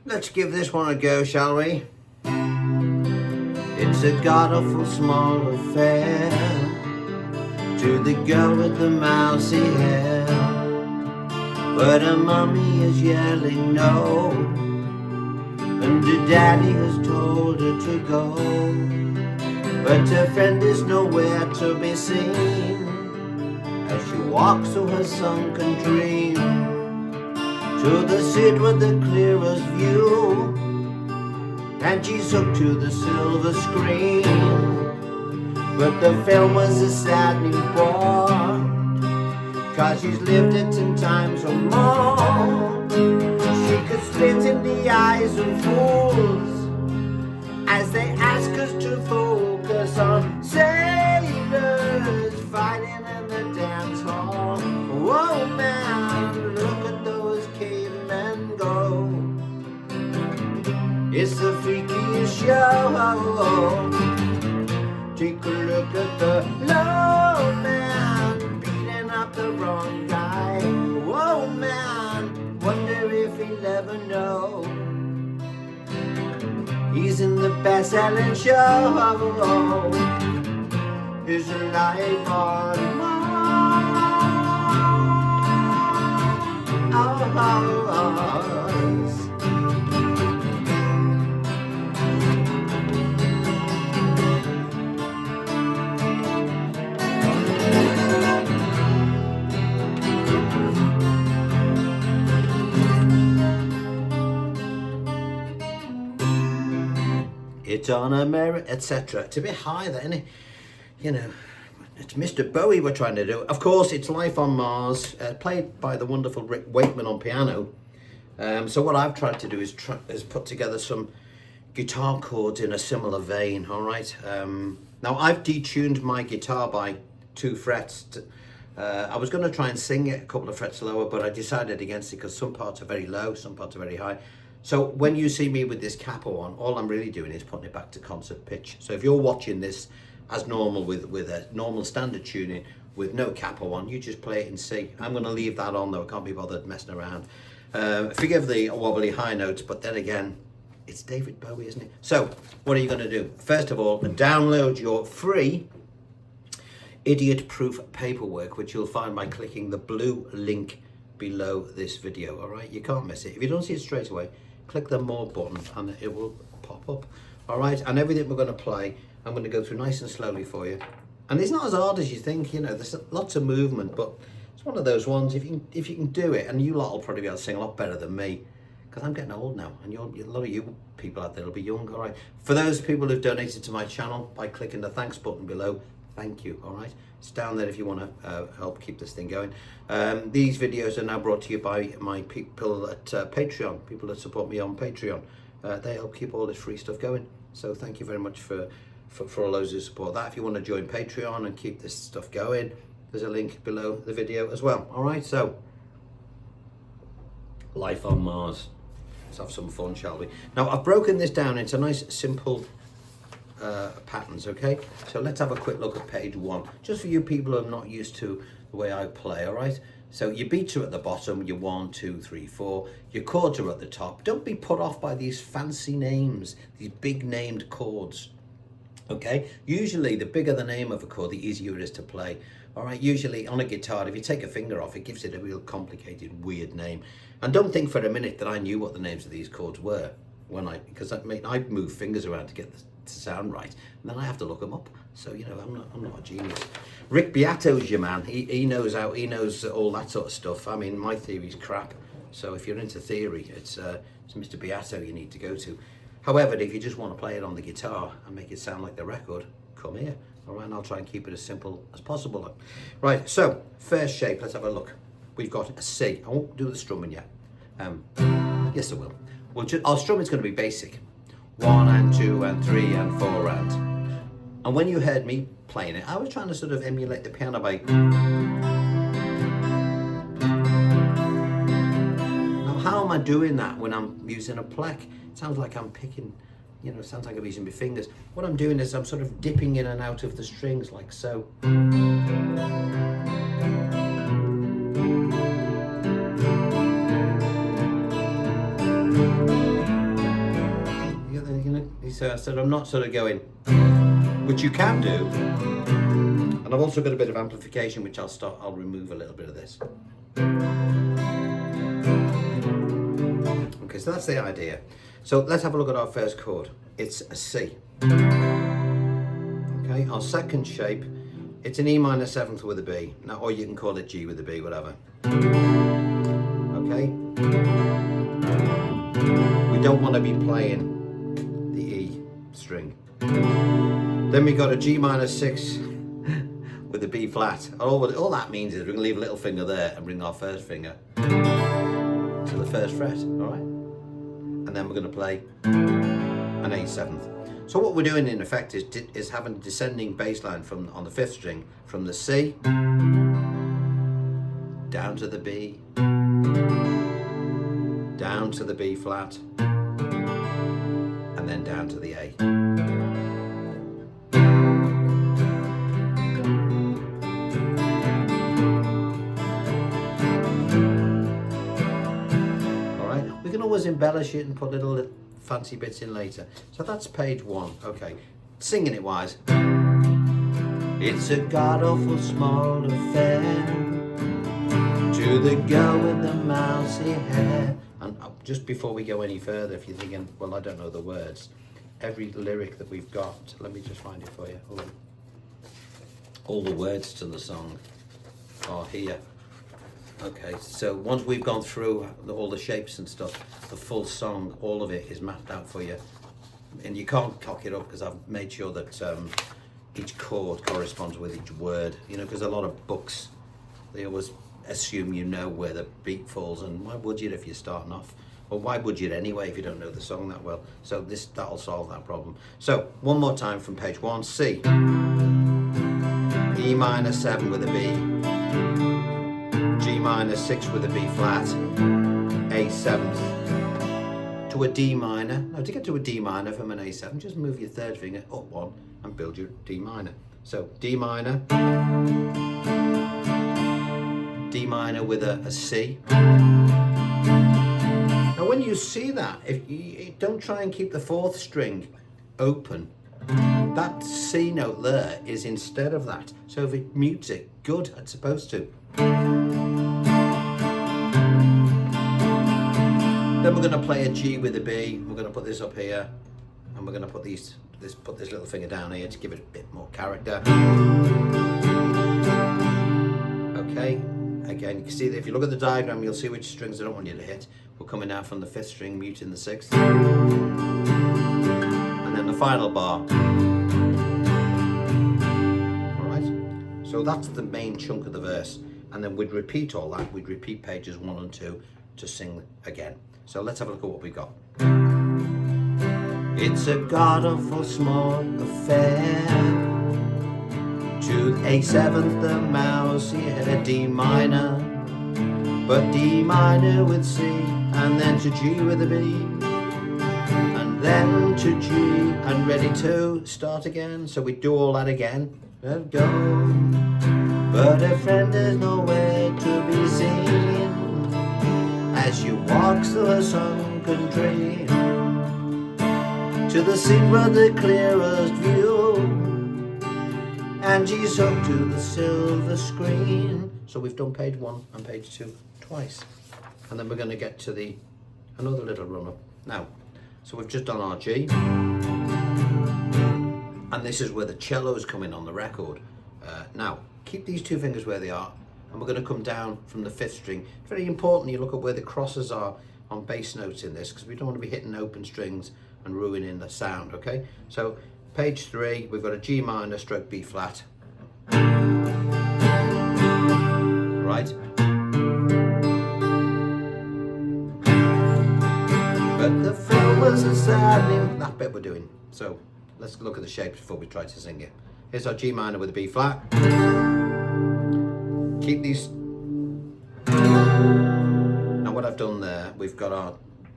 Let's give this one a go, shall we? It's a god-awful small affair to the girl with the mousy hair, but her mummy is yelling no, and her daddy has told her to go, but her friend is nowhere to be seen as she walks through her sunken dream to the seat with the clearest view, and she's hooked to the silver screen. But the film was a saddening bore, 'cause she's lived it 10 times or more. She could spit in the eyes of fools as they ask us to focus on sailors fighting in the dance hall. Whoa man, look at those cavemen go. It's the freakiest show. Take a look at the low man beating up the wrong guy. Whoa man, wonder if he'll ever know he's in the best-selling show. His life on Mars. It's on a merit, etc. It's a bit high there, isn't it? You know, it's Mr. Bowie we're trying to do. Of course, it's Life on Mars, played by the wonderful Rick Wakeman on piano. So what I've tried to do is put together some guitar chords in a similar vein, all right? Now, I've detuned my guitar by 2 frets. I was going to try and sing it a couple of frets lower, but I decided against it because some parts are very low, some parts are very high. So when you see me with this capo on, all I'm really doing is putting it back to concert pitch. So if you're watching this as normal with a normal standard tuning with no capo on, you just play it in C. I'm going to leave that on though, I can't be bothered messing around. Forgive the wobbly high notes, but then again, it's David Bowie, isn't it? So what are you going to do? First of all, download your free idiot-proof paperwork, which you'll find by clicking the blue link below this video, all right? You can't miss it. If you don't see it straight away, click the more button and it will pop up, all right? And everything we're going to play, I'm going to go through nice and slowly for you. And it's not as hard as you think, you know, there's lots of movement, but it's one of those ones, if you can do it, and you lot will probably be able to sing a lot better than me, because I'm getting old now, and a lot of you people out there will be young, all right? For those people who've donated to my channel by clicking the thanks button below, thank you, all right? It's down there if you want to help keep this thing going. These videos are now brought to you by my people at Patreon, people that support me on Patreon. They help keep all this free stuff going. So thank you very much for all those who support that. If you want to join Patreon and keep this stuff going, there's a link below the video as well. All right, so Life on Mars. Let's have some fun, shall we? Now, I've broken this down into nice, simple patterns, okay? So let's have a quick look at page 1, just for you people who are not used to the way I play, all right? So your beats are at the bottom, your 1, 2, 3, 4. Your chords are at the top. Don't be put off by these fancy names, these big named chords, okay? Usually, the bigger the name of a chord, the easier it is to play. All right, usually on a guitar, if you take a finger off, it gives it a real complicated, weird name. And don't think for a minute that I knew what the names of these chords were because I move fingers around to get the to sound right, and then I have to look them up. So you know, I'm not a genius. Rick Beato's your man. He knows all that sort of stuff. I mean, my theory's crap. So if you're into theory, it's Mr. Beato you need to go to. However, if you just want to play it on the guitar and make it sound like the record, come here. All right, and I'll try and keep it as simple as possible. Right. So first shape. Let's have a look. We've got a C. I won't do the strumming yet. Yes, I will. Our strumming's going to be basic. 1 and 2 and 3 and 4 and when you heard me playing it, I was trying to sort of emulate the piano by. Now, how am I doing that when I'm using a pleck? It sounds like I'm picking, you know, it sounds like I'm using my fingers. What I'm doing is I'm sort of dipping in and out of the strings like so. So I'm not sort of going, which you can do. And I've also got a bit of amplification, which I'll remove a little bit of this. Okay, so that's the idea. So let's have a look at our first chord. It's a C. Okay, our second shape, it's an E minor 7th with a B. Now, or you can call it G with a B, whatever. Okay. We don't want to be playing the E string. Then we got a G minor 6 with a B flat. All that means is we're going to leave a little finger there and bring our first finger to the first fret, all right? And then we're going to play an A 7th. So what we're doing in effect is having a descending bass line on the 5th string from the C down to the B, down to the B flat, and then down to the A. Alright, we can always embellish it and put little fancy bits in later. So that's page 1. Okay, singing it wise. It's a god-awful small affair to the girl with the mousy hair. And just before we go any further, if you're thinking, well, I don't know the words, every lyric that we've got, let me just find it for you. All the words to the song are here. Okay, so once we've gone through all the shapes and stuff, the full song, all of it is mapped out for you. And you can't cock it up because I've made sure that each chord corresponds with each word. You know, because a lot of books, they always assume you know where the beat falls, and why would you if you're starting off? Or why would you anyway if you don't know the song that well? So that'll solve that problem. So one more time from page 1, C. E minor 7 with a B. G minor 6 with a B flat, A 7th to a D minor. Now to get to a D minor from an A7, just move your third finger up one and build your D minor. So D minor with a C. Now when you see that, if you don't try and keep the 4th string open, that C note there is instead of that. So if it mutes it, good, it's supposed to. Then we're going to play a G with a B. We're going to put this up here, and we're going to put this little finger down here to give it a bit more character. Okay, again, you can see that if you look at the diagram, you'll see which strings I don't want you to hit. We're coming out from the 5th string, muting the 6th, and then the final bar. All right, so that's the main chunk of the verse, and then we'd repeat all that. We'd repeat pages 1 and 2 to sing again. So let's have a look at what we got. It's a god-awful small affair to A 7th the mouse, he had a D minor, but D minor with C, and then to G with a B, and then to G, and ready to start again. So we do all that again. Let go, but a friend is nowhere to be seen as she walks through a sunken dream to the sea with the clearest view, and she's hooked to the silver screen. So we've done page 1 and page 2 twice, and then we're going to get to another little run up now. So we've just done our G, and this is where the cellos come in on the record. Now keep these 2 fingers where they are, and we're going to come down from the 5th string. It's very important you look at where the crosses are on bass notes in this, because we don't want to be hitting open strings and ruining the sound. Okay, so page 3, we've got a G minor stroke B flat, right? But the flowers are saddening, that bit we're doing. So let's look at the shapes before we try to sing it. Here's our G minor with a B flat. Keep these. Now what I've done there, we've got our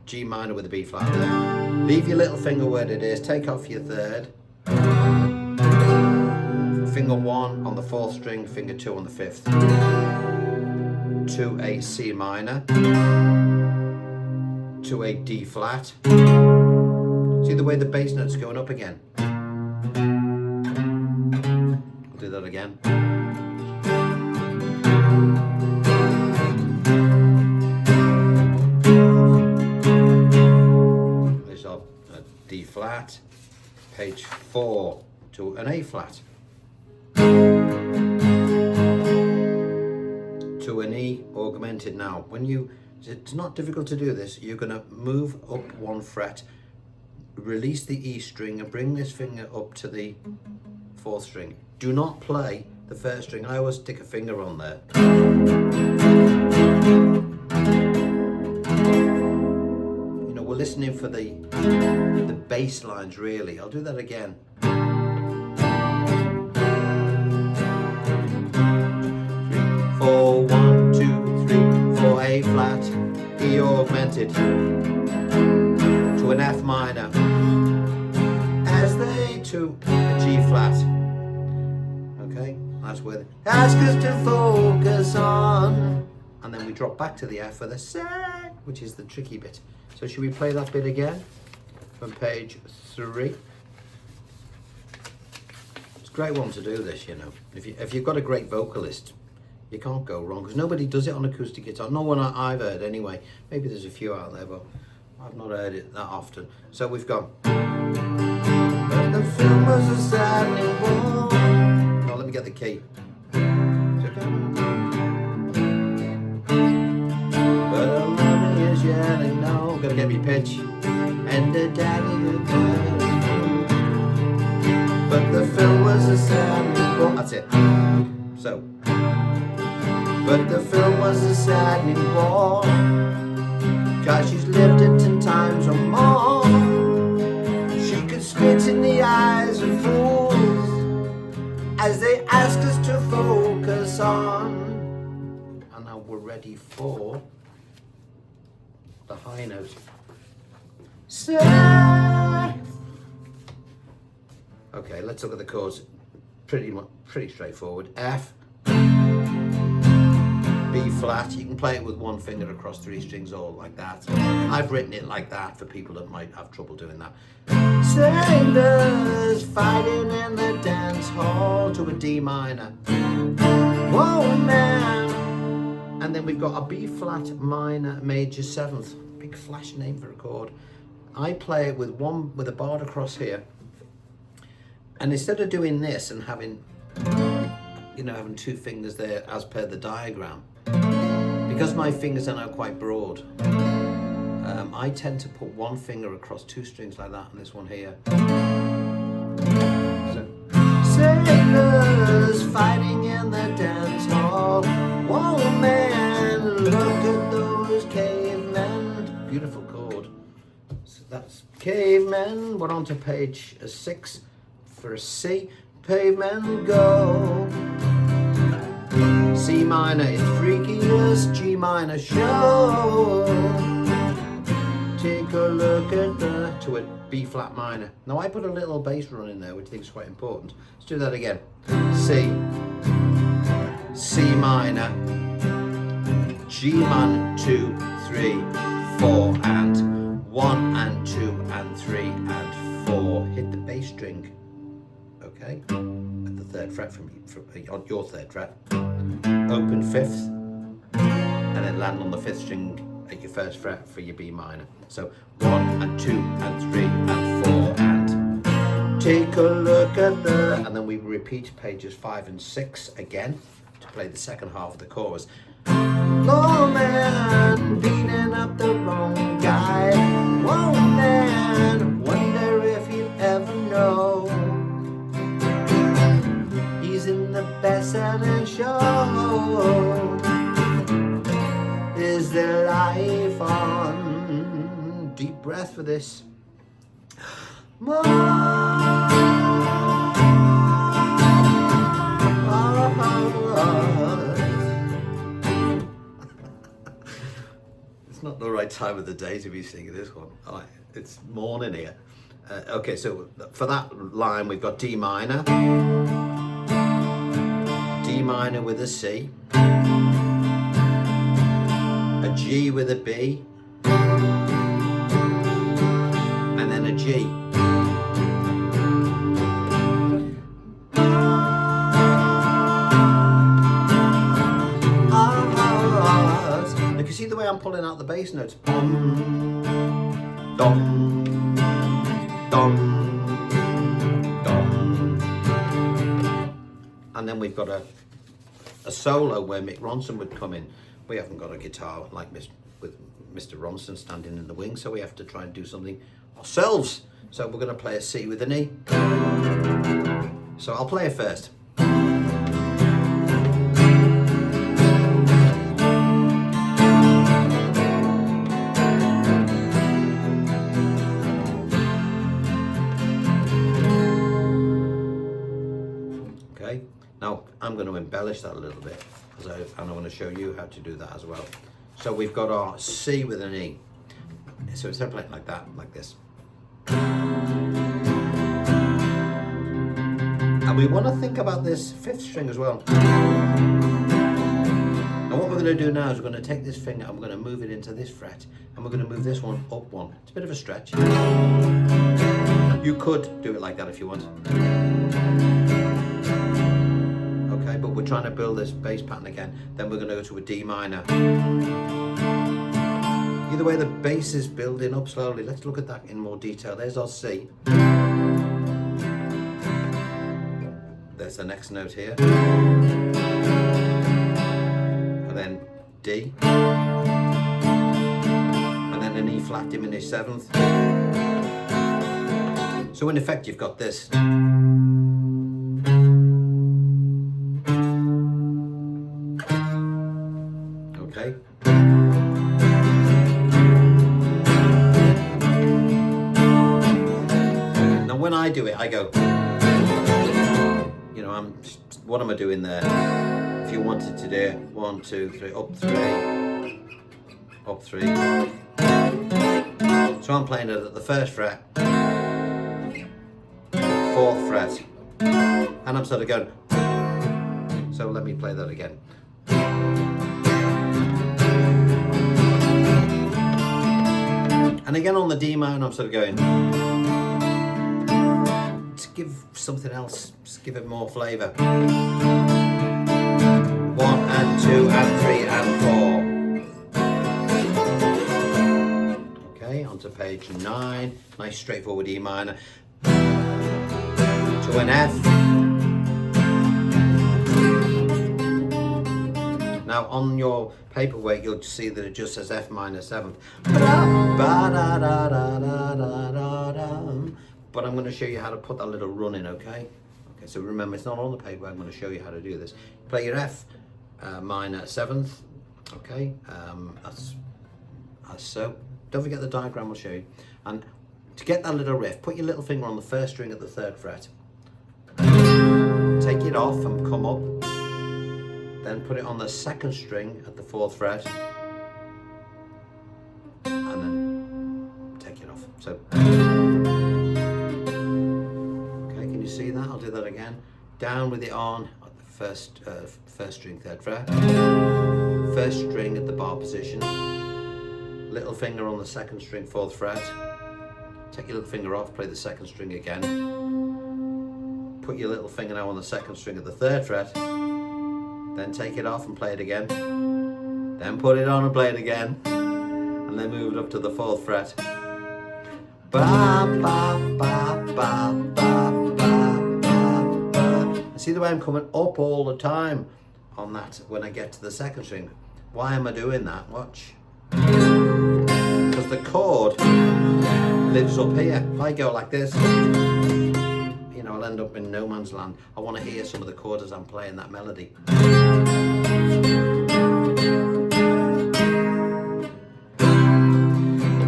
G minor with a B flat there. Leave your little finger where it is, take off your 3rd. Finger 1 on the 4th string, finger 2 on the 5th. To a C minor. To a D flat. See the way the bass note's going up again? I'll do that again. There's our D flat, page 4 to an A flat, to an E augmented. Now, it's not difficult to do this. You're going to move up 1 fret, release the E string and bring this finger up to the 4th string. Do not play the 1st string. I always stick a finger on there. You know, we're listening for the bass lines really. I'll do that again. 3, 4, 1, 2, 3, 4, A flat, E augmented, to an F minor, as they to a G flat. Okay, that's where they ask us to focus on, and then we drop back to the F for the set, which is the tricky bit. So should we play that bit again from page 3? It's a great one to do this, you know. If you've got a great vocalist, you can't go wrong, because nobody does it on acoustic guitar. No one I've heard anyway. Maybe there's a few out there, but I've not heard it that often. So we've got, but the film was a saddening war. Oh, let me get the key. But the mommy is yelling no. Gotta get me pitch. And the daddy is yelling. But the film was a saddening war. That's it. So. But the film was a saddening war, 'cause she's lived it 10 times or more. She could spit in the eyes of fools as they ask us to focus on. And now we're ready for the high note. Okay, let's look at the chords. Pretty straightforward. F, B flat. You can play it with 1 finger across 3 strings, all like that. I've written it like that for people that might have trouble doing that. Sailors fighting in the dance hall, to a D minor. Whoa, man. And then we've got a B flat minor major 7th. Big flash name for a chord. I play it with a bar across here. And instead of doing this and having 2 fingers there as per the diagram, because my fingers are now quite broad, I tend to put 1 finger across 2 strings like that, and this one here. So, sailors fighting in the dance hall. Whoa, man, look at those cavemen. Beautiful chord. So that's cavemen. We're on to page 6 for a C. Pavement go. C minor is freakiest G minor show. Take a look at to a B flat minor. Now I put a little bass run in there, which I think is quite important. Let's do that again. C minor, G minor, 2, 3, 4, and 1 and 2 and 3 and 4. Hit the bass string. Okay, at the 3rd fret on your 3rd fret. Open 5th, and then land on the 5th string at your 1st fret for your B minor. So 1 and 2 and 3 and 4 and take a look at and then we repeat pages 5 and 6 again to play the second half of the chorus. Oh man, beating up the wrong guy. Whoa man, wonder if he'll ever know. He's in the best-selling show. Is there life on? Deep breath for this. More. It's not the right time of the day to be singing this one. Oh, it's morning here. Okay, so for that line we've got D minor, D minor with a C, a G with a B, and then a G G. You can see the way I'm pulling out the bass notes. Dum, dum, dum, dum. And then we've got a solo where Mick Ronson would come in. We haven't got a guitar like with Mr. Ronson standing in the wing, so we have to try and do something ourselves. So we're going to play a C with an E. So I'll play it first. Okay, now I'm going to embellish that a little bit, and I want to show you how to do that as well. So we've got our C with an E. So instead of playing like that, like this. And we want to think about this fifth string as well. And what we're going to do now is we're going to take this finger and we're going to move it into this fret, and we're going to move this one up one. It's a bit of a stretch. You could do it like that if you want. Okay, but we're trying to build this bass pattern again. Then we're going to go to a D minor. Either way, the bass is building up slowly. Let's look at that in more detail. There's our C. There's the next note here. And then D. And then an E flat diminished seventh. So in effect, you've got this. Okay. Now when I do it, I go, you know, what am I doing there? If you wanted to do it, 1, 2, 3, up 3, up 3. So I'm playing it at the 1st fret, 4th fret, and I'm sort of going. So let me play that again. And again on the D minor, I'm sort of going. To give something else, just give it more flavour. 1 and 2 and 3 and 4. Okay, onto page 9. Nice straightforward E minor. To an F. Now on your paperwork you'll see that it just says F minor 7th. But I'm going to show you how to put that little run in, okay? Okay, so remember it's not on the paper, I'm going to show you how to do this. Play your F minor 7th, okay? That's so. Don't forget the diagram, I'll show you. And to get that little riff, put your little finger on the 1st string at the 3rd fret. Take it off and come up. Then put it on the 2nd string at the 4th fret. And then take it off. So, okay, can you see that? I'll do that again. Down with it on at the first string, 3rd fret. 1st string at the bar position. Little finger on the 2nd string, 4th fret. Take your little finger off, play the 2nd string again. Put your little finger now on the 2nd string at the 3rd fret. Then take it off and play it again. Then put it on and play it again. And then move it up to the 4th fret. Ba, ba, ba, ba, ba, ba, ba. See the way I'm coming up all the time on that when I get to the 2nd string. Why am I doing that? Watch. Because the chord lives up here. If I go like this, you know, I'll end up in no man's land. I want to hear some of the chords as I'm playing that melody.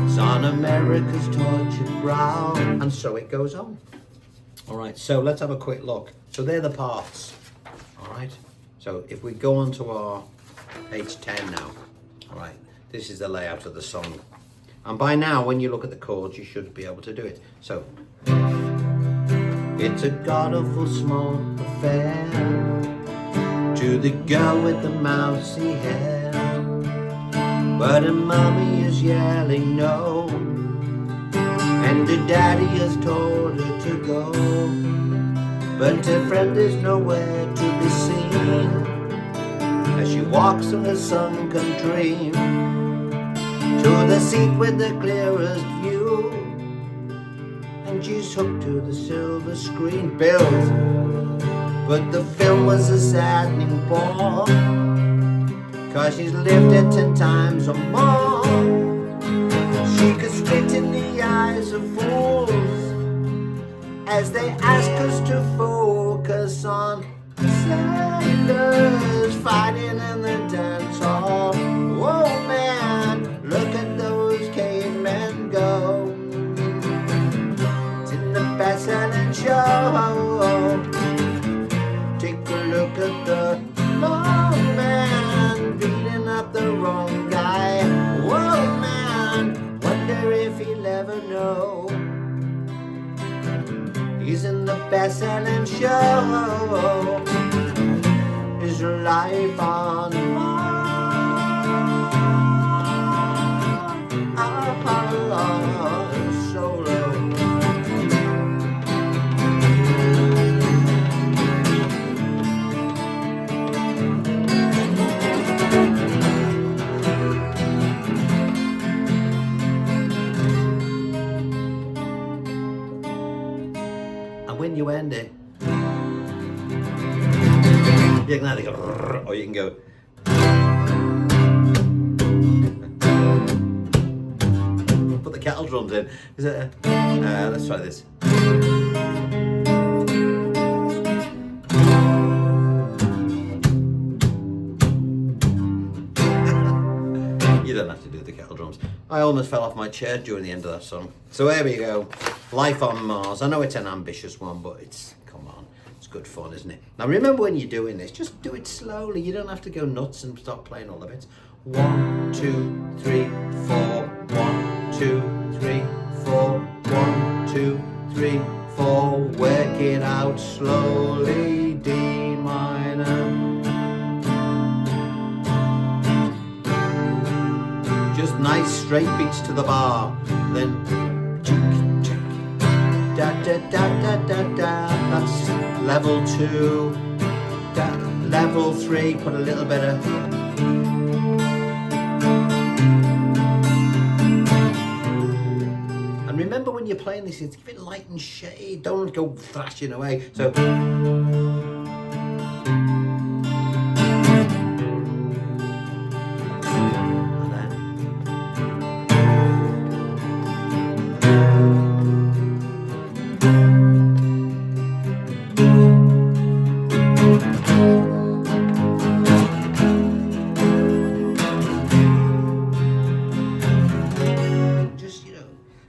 It's on America's tortured brow, and so it goes on. All right, so let's have a quick look. So they're the parts. All right, so if we go on to our page 10 now, all right, this is the layout of the song. And by now, when you look at the chords, you should be able to do it. So, it's a god-awful small affair to the girl with the mousy hair, but her mommy is yelling no, and And her daddy has told her to go, but her friend is nowhere to be seen, as she walks on a sunken dream to the seat with the clearest view, and she's hooked to the silver screen built. But the film was a saddening bore, 'cause she's lived it 10 times or more. She could spit in the eyes of fools as they ask us to focus on sailors fighting in the dance hall. Oh man, look at those cavemen go. It's in the best-selling show. Take a look at the long man beating up the wrong guy. Whoa man, wonder if he'll ever know he's in the best-selling show. His life on Mars solo. When you end it, you can either go or you can go. Put the kettle drums in. Is it? Let's try this. You don't have to do the kettle drums. I almost fell off my chair during the end of that song. So here we go. Life on Mars. I know it's an ambitious one, but it's, come on, it's good fun, isn't it? Now remember, when you're doing this, just do it slowly. You don't have to go nuts and start playing all the bits. 1, 2, 3, 4. 1, 2, 3, 4. 1, 2, 3, 4. Work it out slowly. D minor. Just nice straight beats to the bar. Then da da da da da da. That's level 2. Level 3. Put a little bit of. And remember, when you're playing this, it's give it light and shade. Don't go thrashing away. So.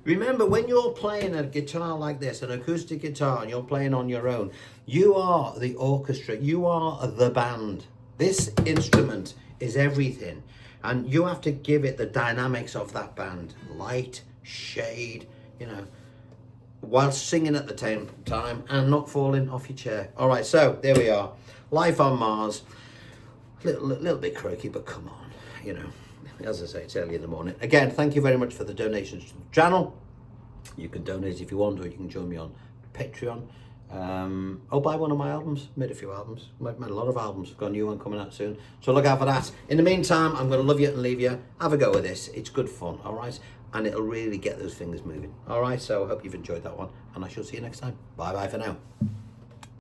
Remember, when you're playing a guitar like this, an acoustic guitar, and you're playing on your own, you are the orchestra, you are the band. This instrument is everything, and you have to give it the dynamics of that band. Light, shade, you know, while singing at the same time and not falling off your chair. All right, so there we are. Life on Mars. Little bit croaky, but come on, you know. As I say, it's early in the morning. Again, thank you very much for the donations to the channel. You can donate if you want, or you can join me on Patreon. Or buy one of my albums. Made a few albums. Made a lot of albums. Got a new one coming out soon. So look out for that. In the meantime, I'm going to love you and leave you. Have a go with this. It's good fun, all right? And it'll really get those fingers moving. All right, so I hope you've enjoyed that one. And I shall see you next time. Bye-bye for now.